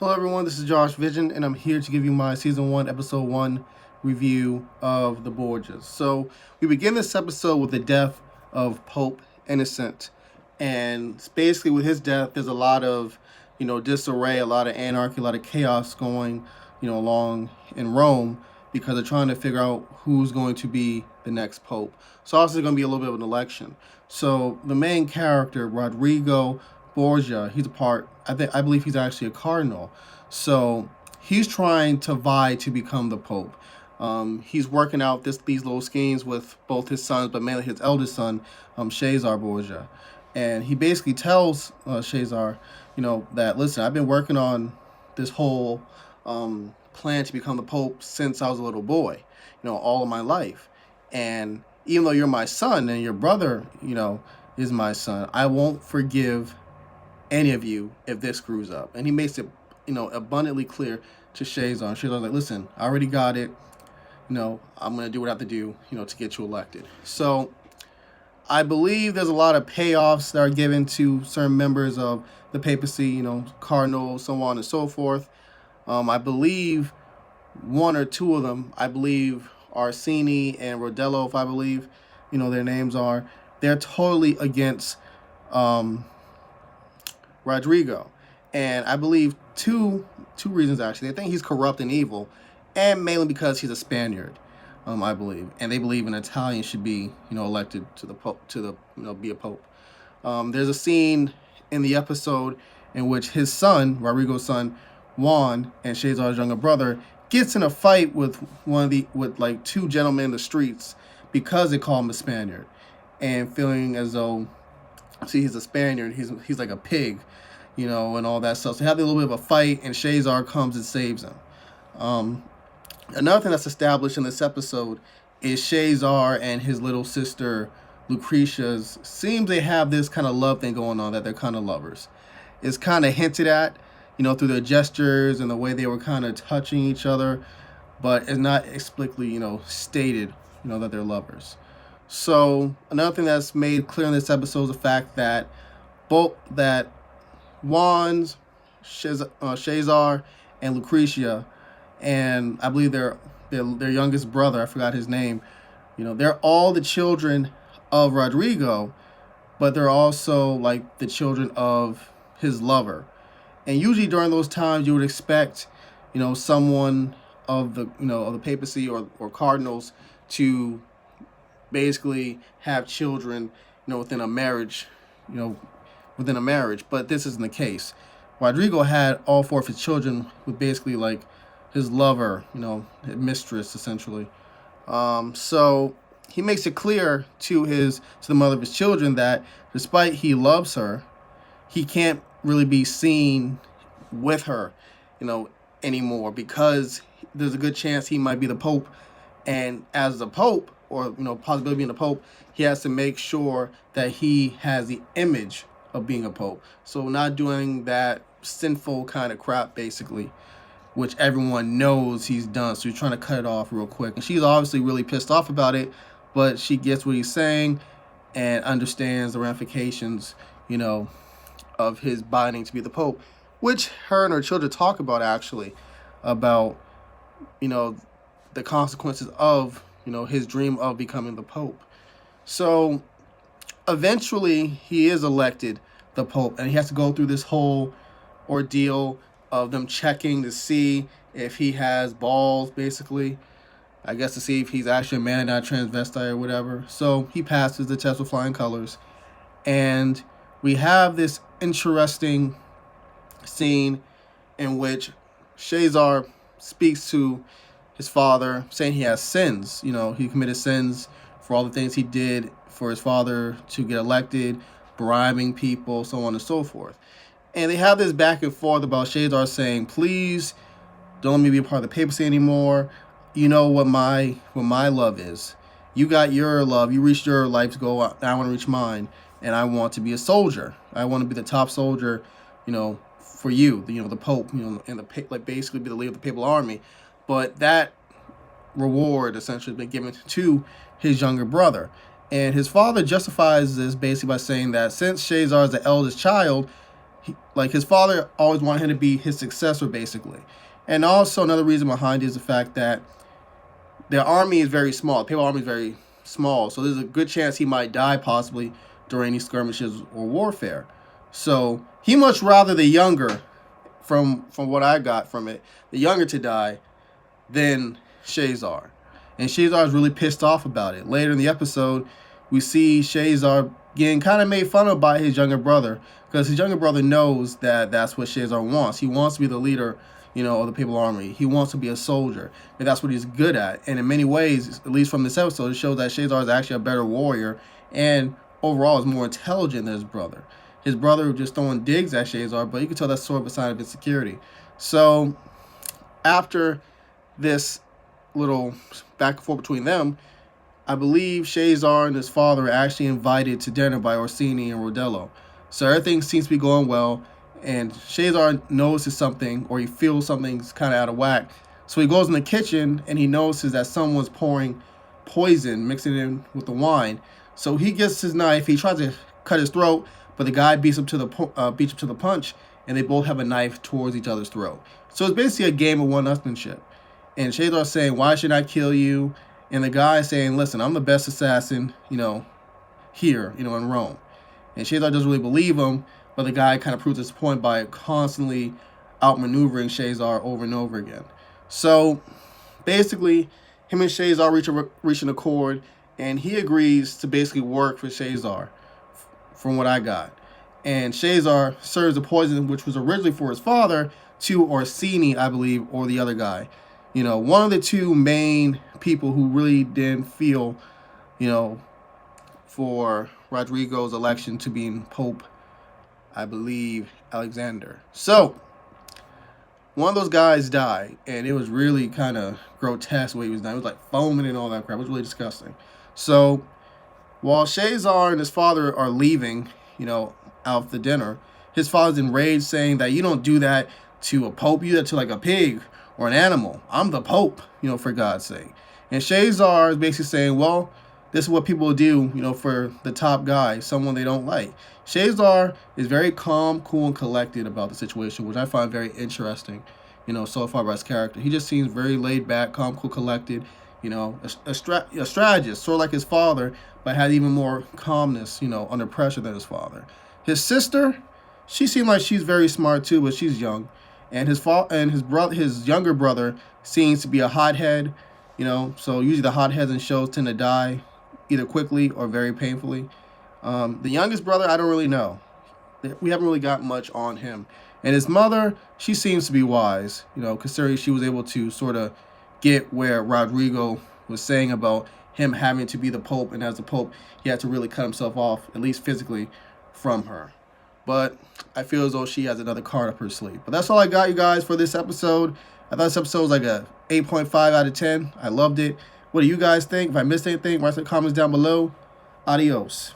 Hello, everyone. This is Josh Vision, and I'm here to give you my season 1, episode 1 review of the Borgias. So, we begin this episode with the death of Pope Innocent, and basically, with his death, there's a lot of disarray, a lot of anarchy, a lot of chaos going along in Rome because they're trying to figure out who's going to be the next pope. So, obviously, going to be a little bit of an election. So, the main character, Rodrigo Borgia, he's a part. I believe he's actually a cardinal. So he's trying to vie to become the pope. He's working out these little schemes with both his sons, but mainly his eldest son, Cesar Borgia. And he basically tells Cesar, that listen, I've been working on this whole plan to become the pope since I was a little boy, all of my life. And even though you're my son and your brother, is my son, I won't forgive any of you if this screws up. And he makes it, abundantly clear to Cesar. And Cesar's like, listen, I already got it. I'm going to do what I have to do, to get you elected. So I believe there's a lot of payoffs that are given to certain members of the papacy, cardinals, so on and so forth. I believe one or two of them, I believe Arsini and Rodello, if I believe, their names are, they're totally against Rodrigo. And I believe two reasons, actually. They think he's corrupt and evil, and mainly because he's a Spaniard, I believe. And they believe an Italian should be, elected to the pope, be a pope. There's a scene in the episode in which his son, Rodrigo's son, Juan, and Cesar's younger brother, gets in a fight with two gentlemen in the streets because they call him a Spaniard, and feeling as though, see, he's a Spaniard, he's like a pig, and all that stuff. So they have a little bit of a fight, and Cesar comes and saves him. Another thing that's established in this episode is Cesar and his little sister Lucretia's seems they have this kind of love thing going on, that they're kind of lovers. It's kind of hinted at, through their gestures and the way they were kind of touching each other, but it's not explicitly, stated, that they're lovers. So another thing that's made clear in this episode is the fact that Juan's, Cesar, and Lucretia, and I believe their youngest brother, I forgot his name, they're all the children of Rodrigo, but they're also like the children of his lover. And usually during those times, you would expect, someone of the of the papacy or cardinals to basically have children, within a marriage, but this isn't the case. Rodrigo had all four of his children with basically like his lover, his mistress, essentially. So he makes it clear to the mother of his children that despite he loves her, he can't really be seen with her, anymore, because there's a good chance he might be the pope, and as the pope, or possibility of being the pope, he has to make sure that he has the image of being a pope. So not doing that sinful kind of crap, basically, which everyone knows he's done. So he's trying to cut it off real quick. And she's obviously really pissed off about it, but she gets what he's saying and understands the ramifications, of his binding to be the pope, which her and her children talk about, actually, about, the consequences of, his dream of becoming the pope. So eventually he is elected the pope, and he has to go through this whole ordeal of them checking to see if he has balls, basically, I guess, to see if he's actually a man, not a transvestite or whatever. So he passes the test with flying colors, and we have this interesting scene in which Cesar speaks to his father, saying he has sins. He committed sins for all the things he did for his father to get elected, bribing people, so on and so forth. And they have this back and forth about Cesar saying, please don't let me be a part of the papacy anymore. You know what my love is. You got your love. You reached your life's goal. I want to reach mine. And I want to be a soldier. I want to be the top soldier, for you, the Pope, and basically be the leader of the papal army. But that reward essentially has been given to his younger brother. And his father justifies this basically by saying that since Cesar is the eldest child, Like his father always wanted him to be his successor, basically. And also another reason behind it is the fact that their army is very small. The Papal army is very small, so there's a good chance he might die possibly during these skirmishes or warfare. So he much rather the younger, from what I got from it, the younger to die than Shazar. And Shazar is really pissed off about it. Later in the episode, we see Shazar getting kind of made fun of by his younger brother, because his younger brother knows that that's what Shazar wants. He wants to be the leader, of the Papal Army. He wants to be a soldier, and that's what he's good at. And in many ways, at least from this episode, it shows that Shazar is actually a better warrior and overall is more intelligent than his brother. His brother just throwing digs at Shazar, but you can tell that's sort of a sign of insecurity. So after this little back and forth between them, I believe Shazar and his father are actually invited to dinner by Orsini and Rodello. So everything seems to be going well, and Shazar notices something, or he feels something's kind of out of whack. So he goes in the kitchen and he notices that someone's pouring poison, mixing it in with the wine. So he gets his knife, he tries to cut his throat, but the guy beats him to the punch, and they both have a knife towards each other's throat. So it's basically a game of one-upsmanship. And Shazar's saying, "Why should I kill you?" And the guy saying, "Listen, I'm the best assassin, here, in Rome." And Shazar doesn't really believe him, but the guy kind of proves his point by constantly outmaneuvering Shazar over and over again. So basically, him and Shazar reach an accord, and he agrees to basically work for Shazar, from what I got. And Shazar serves the poison, which was originally for his father, to Orsini, I believe, or the other guy. One of the two main people who really didn't feel, for Rodrigo's election to being Pope, I believe, Alexander. So one of those guys died, and it was really kind of grotesque the way he was dying. It was like foaming and all that crap. It was really disgusting. So while Shazar and his father are leaving, out of the dinner, his father's enraged, saying that you don't do that to a pope, you do that to like a pig or an animal. I'm the pope, for God's sake. And Shazar is basically saying, well, this is what people do, for the top guy, someone they don't like. Shazar is very calm, cool, and collected about the situation, which I find very interesting, so far about his character. He just seems very laid back, calm, cool, collected, a strategist, sort of like his father, but had even more calmness, under pressure than his father. His sister, she seemed like she's very smart too, but she's young. And his younger brother seems to be a hothead, so usually the hotheads in shows tend to die either quickly or very painfully. The youngest brother, I don't really know. We haven't really got much on him. And his mother, she seems to be wise, considering she was able to sort of get where Rodrigo was saying about him having to be the Pope, and as the Pope, he had to really cut himself off, at least physically, from her. But I feel as though she has another card up her sleeve. But that's all I got, you guys, for this episode. I thought this episode was like a 8.5 out of 10. I loved it. What do you guys think? If I missed anything, write some comments down below. Adios.